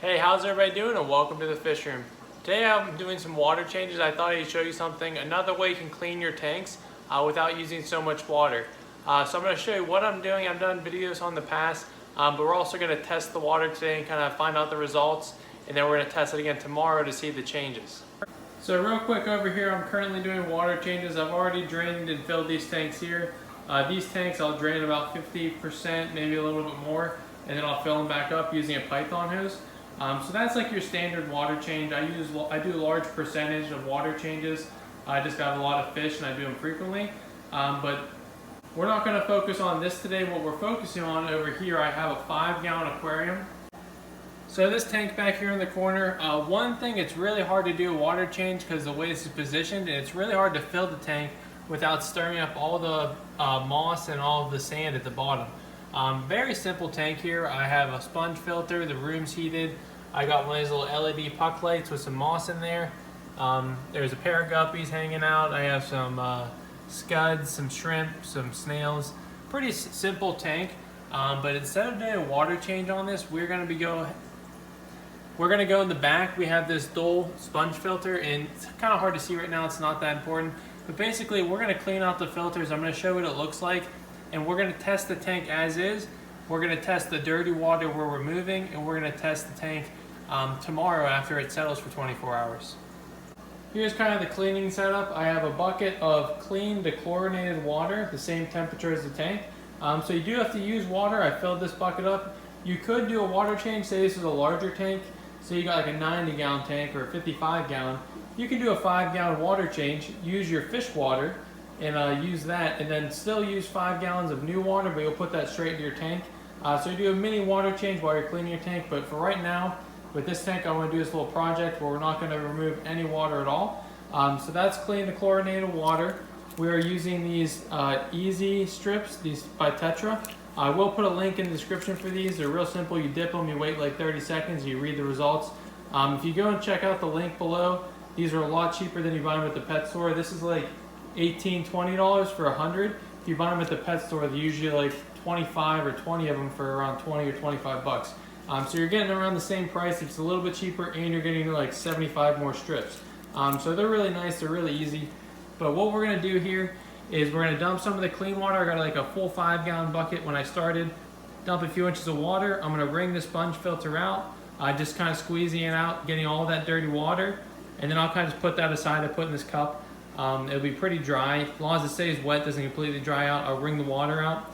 Hey, how's everybody doing, and welcome to the fish room. Today I'm doing some water changes. I thought I'd show you something, another way you can clean your tanks without using so much water. So I'm going to show you what I'm doing. I've done videos on the past, but we're also going to test the water today and kind of find out the results, and then we're going to test it again tomorrow to see the changes. So real quick over here, I'm currently doing water changes. I've already drained and filled these tanks here. These tanks I'll drain about 50%, maybe a little bit more, and then I'll fill them back up using a python hose. So that's like your standard water change. I do a large percentage of water changes. I just got a lot of fish and I do them frequently. But we're not going to focus on this today. What we're focusing on over here, I have a 5-gallon aquarium. So this tank back here in the corner, one thing, it's really hard to do a water change because the way this is positioned, and it's really hard to fill the tank without stirring up all the moss and all of the sand at the bottom. Very simple tank here. I have a sponge filter, the room's heated. I got one of these little LED puck lights with some moss in there. There's a pair of guppies hanging out. I have some scuds, some shrimp, some snails. Pretty simple tank, but instead of doing a water change on this, we're gonna go in the back. We have this dual sponge filter, and it's kind of hard to see right now, it's not that important. But basically, we're gonna clean out the filters. I'm gonna show what it looks like. And we're going to test the tank as is. We're going to test the dirty water where we're moving, and we're going to test the tank tomorrow after it settles for 24 hours. Here's kind of the cleaning setup. I have a bucket of clean dechlorinated water, the same temperature as the tank. So you do have to use water. I filled this bucket up. You could do a water change. Say this is a larger tank. So you got like a 90-gallon tank or a 55-gallon. You can do a 5-gallon water change. Use your fish water and use that, and then still use 5 gallons of new water, but you'll put that straight into your tank. So you do a mini water change while you're cleaning your tank, but for right now, with this tank, I want to do this little project where we're not going to remove any water at all. So that's clean dechlorinated water. We are using these easy strips, these by Tetra. I will put a link in the description for these. They're real simple. You dip them, you wait like 30 seconds, you read the results. If you go and check out the link below, these are a lot cheaper than you buy them at the pet store. This is like $18, $20 for 100. If you buy them at the pet store, they're usually like 25 or 20 of them for around 20 or 25 bucks. So you're getting around the same price. It's a little bit cheaper, and you're getting like 75 more strips. So they're really nice. They're really easy. But what we're gonna do here is we're gonna dump some of the clean water. I got like a full 5-gallon bucket when I started. Dump a few inches of water. I'm gonna wring the sponge filter out. Just kind of squeezing it out, getting all that dirty water, and then I'll kind of just put that aside. I put in this cup. It'll be pretty dry. As long as it stays wet, doesn't completely dry out, I'll wring the water out.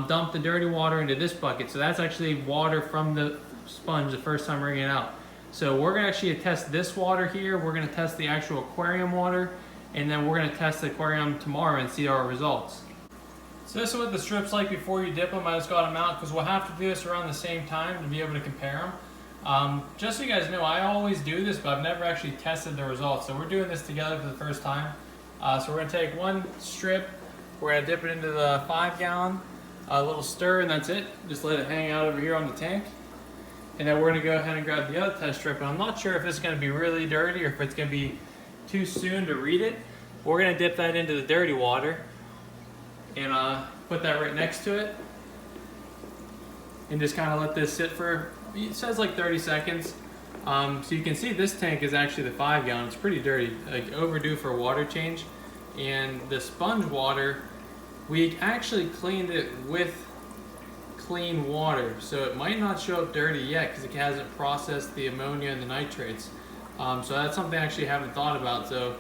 Dump the dirty water into this bucket. So that's actually water from the sponge the first time wringing it out. So we're gonna actually test this water here. We're gonna test the actual aquarium water, and then we're gonna test the aquarium tomorrow and see our results. So this is what the strip's like before you dip them. I just got them out because we'll have to do this around the same time to be able to compare them. Just so you guys know, I always do this, but I've never actually tested the results. So we're doing this together for the first time. So we're going to take one strip, we're going to dip it into the 5-gallon, a little stir, and that's it. Just let it hang out over here on the tank. And then we're going to go ahead and grab the other test strip. And I'm not sure if this is going to be really dirty or if it's going to be too soon to read it. We're going to dip that into the dirty water and put that right next to it. And just kind of let this sit for, it says like 30 seconds. So you can see this tank is actually the 5-gallon. It's pretty dirty, like overdue for a water change. And the sponge water, we actually cleaned it with clean water. So it might not show up dirty yet because it hasn't processed the ammonia and the nitrates. So that's something I actually haven't thought about. So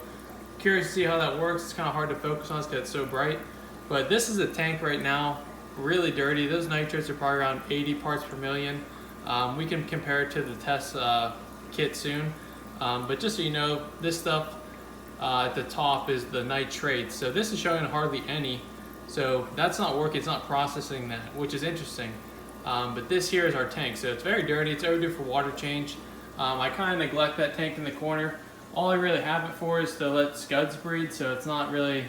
curious to see how that works. It's kind of hard to focus on because it's so bright. But this is a tank right now, really dirty. Those nitrates are probably around 80 parts per million. We can compare it to the test kit soon. But just so you know, this stuff at the top is the nitrates. So this is showing hardly any. So that's not working, it's not processing that, which is interesting. But this here is our tank. So it's very dirty, it's overdue for water change. I kind of neglect that tank in the corner. All I really have it for is to let scuds breed, so it's not really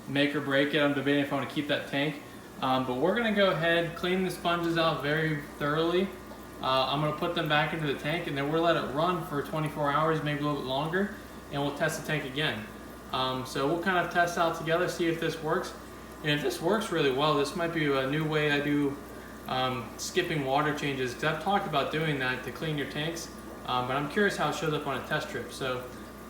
make or break it. I'm debating if I want to keep that tank. But we're gonna go ahead, clean the sponges out very thoroughly. I'm going to put them back into the tank, and then we'll let it run for 24 hours, maybe a little bit longer, and we'll test the tank again. So we'll kind of test out together, see if this works. And if this works really well, this might be a new way I do skipping water changes, because I've talked about doing that to clean your tanks, but I'm curious how it shows up on a test strip. So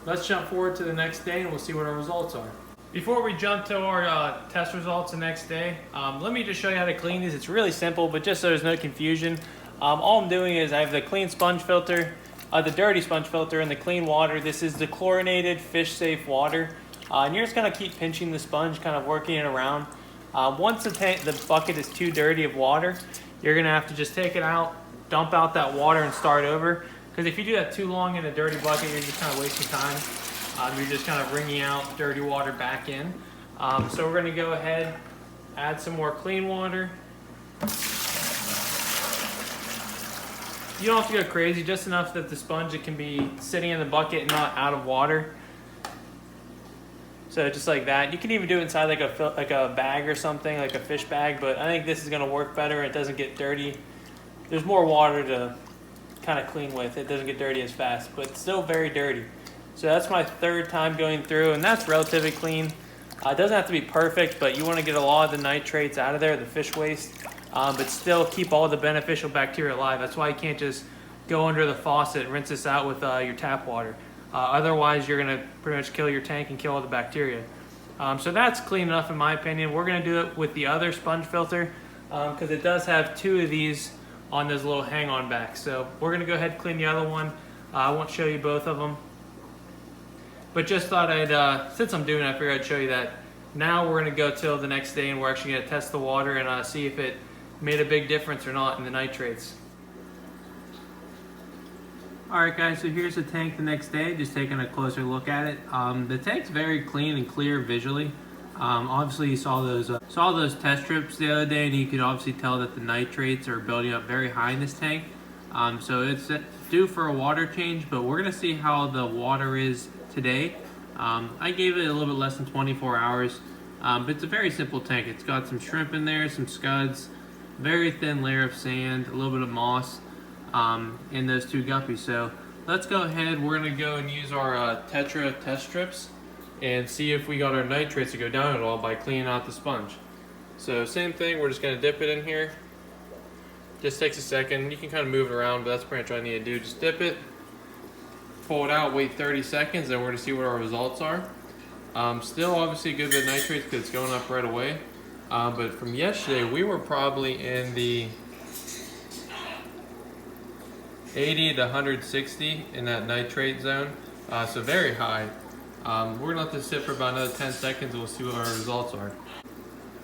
let's jump forward to the next day and we'll see what our results are. Before we jump to our test results the next day, let me just show you how to clean these. It's really simple, but just so there's no confusion, all I'm doing is I have the clean sponge filter, the dirty sponge filter, and the clean water. This is the chlorinated fish safe water. And you're just gonna keep pinching the sponge, kind of working it around. Once the bucket is too dirty of water, you're gonna have to just take it out, dump out that water and start over. Because if you do that too long in a dirty bucket, you're just kind of wasting time. You're just kind of wringing out dirty water back in. So we're gonna go ahead, add some more clean water. You don't have to go crazy, just enough that the sponge it can be sitting in the bucket and not out of water. So just like that. You can even do it inside like a bag or something, like a fish bag, but I think this is gonna work better. It doesn't get dirty. There's more water to kind of clean with. It doesn't get dirty as fast, but it's still very dirty. So that's my third time going through, and that's relatively clean. It doesn't have to be perfect, but you want to get a lot of the nitrates out of there, the fish waste, but still keep all the beneficial bacteria alive. That's why you can't just go under the faucet and rinse this out with your tap water. Otherwise, you're going to pretty much kill your tank and kill all the bacteria. So that's clean enough in my opinion. We're going to do it with the other sponge filter because it does have two of these on this little hang-on back. So we're going to go ahead and clean the other one. I won't show you both of them. But just thought I'd, since I'm doing it, I figured I'd show you that. Now we're going to go till the next day and we're actually going to test the water and see if it made a big difference or not in the nitrates. Alright guys, so here's the tank the next day, just taking a closer look at it. The tank's very clean and clear visually. Obviously you saw those test strips the other day and you could obviously tell that the nitrates are building up very high in this tank. So it's due for a water change, but we're going to see how the water is today. I gave it a little bit less than 24 hours, but it's a very simple tank. It's got some shrimp in there, some scuds, very thin layer of sand, a little bit of moss in those two guppies. So let's go ahead, we're going to go and use our Tetra test strips and see if we got our nitrates to go down at all by cleaning out the sponge. So same thing, we're just going to dip it in here. Just takes a second. You can kind of move it around, but that's pretty much what I need to do. Just dip it, pull it out, wait 30 seconds, and we're going to see what our results are. Still obviously a good bit of nitrates because it's going up right away. But from yesterday, we were probably in the 80 to 160 in that nitrate zone, so very high. We're going to let this sit for about another 10 seconds and we'll see what our results are.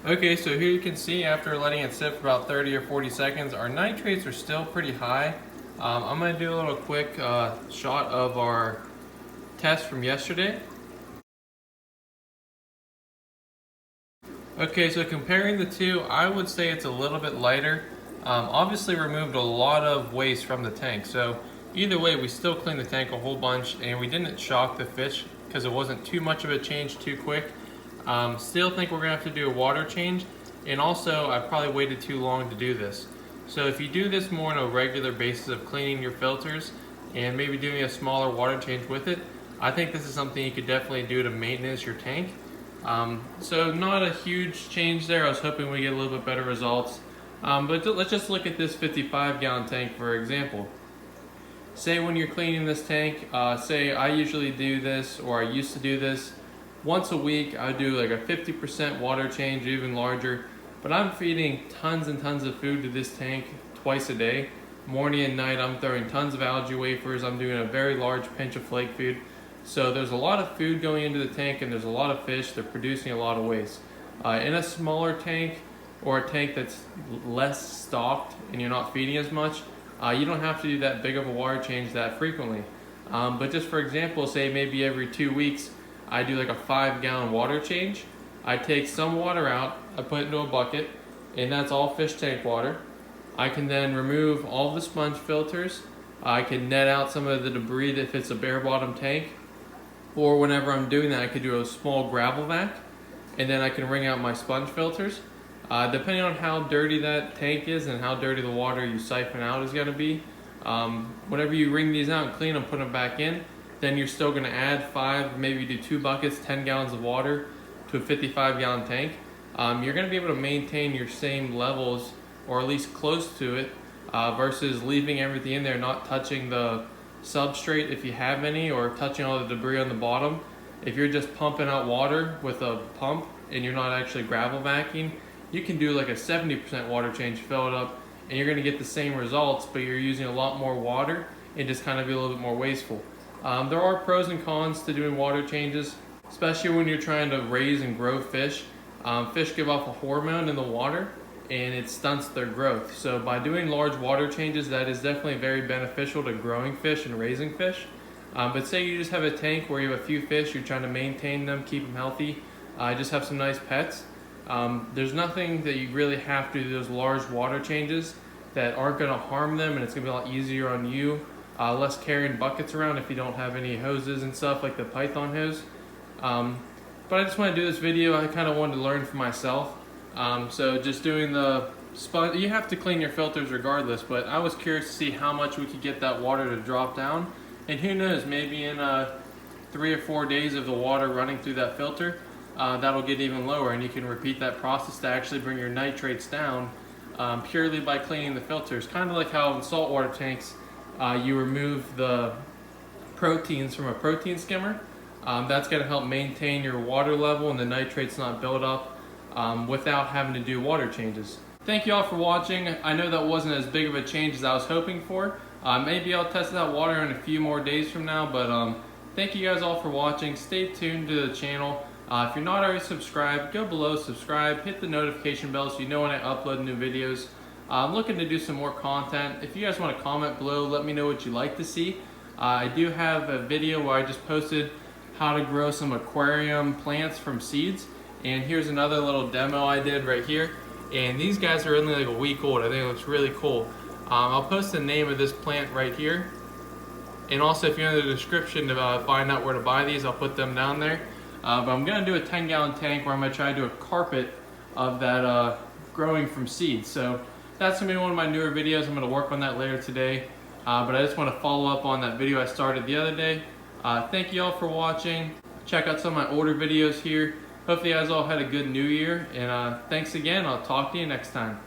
Okay, so here you can see after letting it sit for about 30 or 40 seconds, our nitrates are still pretty high. I'm going to do a little quick shot of our test from yesterday. Okay, so comparing the two, I would say it's a little bit lighter. Obviously removed a lot of waste from the tank, so either way we still cleaned the tank a whole bunch and we didn't shock the fish because it wasn't too much of a change too quick. Still think we're going to have to do a water change, and also I probably waited too long to do this. So if you do this more on a regular basis of cleaning your filters and maybe doing a smaller water change with it, I think this is something you could definitely do to maintenance your tank. So not a huge change there. I was hoping we get a little bit better results. But let's just look at this 55-gallon tank for example. Say when you're cleaning this tank, say I usually do this, or I used to do this, once a week. I do like a 50% water change, even larger. But I'm feeding tons and tons of food to this tank twice a day. Morning and night I'm throwing tons of algae wafers. I'm doing a very large pinch of flake food. So there's a lot of food going into the tank and there's a lot of fish. They're producing a lot of waste. In a smaller tank or a tank that's less stocked and you're not feeding as much, you don't have to do that big of a water change that frequently. But just for example, say maybe every 2 weeks I do like a 5-gallon water change. I take some water out, I put it into a bucket, and that's all fish tank water. I can then remove all the sponge filters. I can net out some of the debris if it's a bare bottom tank. Or whenever I'm doing that, I could do a small gravel vac, and then I can wring out my sponge filters. Depending on how dirty that tank is and how dirty the water you siphon out is going to be, whenever you wring these out and clean them, put them back in, then you're still going to add 5, maybe do 2 buckets, 10 gallons of water to a 55-gallon tank. You're going to be able to maintain your same levels or at least close to it, versus leaving everything in there, not touching the substrate if you have any, or touching all the debris on the bottom. If you're just pumping out water with a pump and you're not actually gravel vacuuming, you can do like a 70% water change, fill it up, and you're going to get the same results, but you're using a lot more water and just kind of be a little bit more wasteful. There are pros and cons to doing water changes, especially when you're trying to raise and grow fish. Fish give off a hormone in the water and it stunts their growth. So by doing large water changes, that is definitely very beneficial to growing fish and raising fish. But say you just have a tank where you have a few fish, you're trying to maintain them, keep them healthy, just have some nice pets. There's nothing that you really have to do those large water changes that aren't going to harm them, and it's going to be a lot easier on you. Less carrying buckets around if you don't have any hoses and stuff like the Python hose. But I just want to do this video. I kind of wanted to learn for myself. So just doing the sponge, you have to clean your filters regardless, but I was curious to see how much we could get that water to drop down. And who knows, maybe in 3 or 4 days of the water running through that filter, that'll get even lower, and you can repeat that process to actually bring your nitrates down purely by cleaning the filters. Kind of like how in saltwater tanks, you remove the proteins from a protein skimmer. That's going to help maintain your water level and the nitrates not build up without having to do water changes. Thank you all for watching. I know that wasn't as big of a change as I was hoping for. Maybe I'll test that water in a few more days from now, but thank you guys all for watching. Stay tuned to the channel. If you're not already subscribed, go below, subscribe, hit the notification bell so you know when I upload new videos. I'm looking to do some more content. If you guys want to comment below, let me know what you'd like to see. I do have a video where I just posted how to grow some aquarium plants from seeds. And here's another little demo I did right here. And these guys are only like a week old. I think it looks really cool. I'll post the name of this plant right here. And also if you're in the description to find out where to buy these, I'll put them down there. But I'm going to do a 10-gallon tank where I'm going to try to do a carpet of that growing from seeds. So that's going to be one of my newer videos. I'm going to work on that later today. But I just want to follow up on that video I started the other day. Thank you all for watching. Check out some of my older videos here. Hopefully you guys all had a good new year. And thanks again. I'll talk to you next time.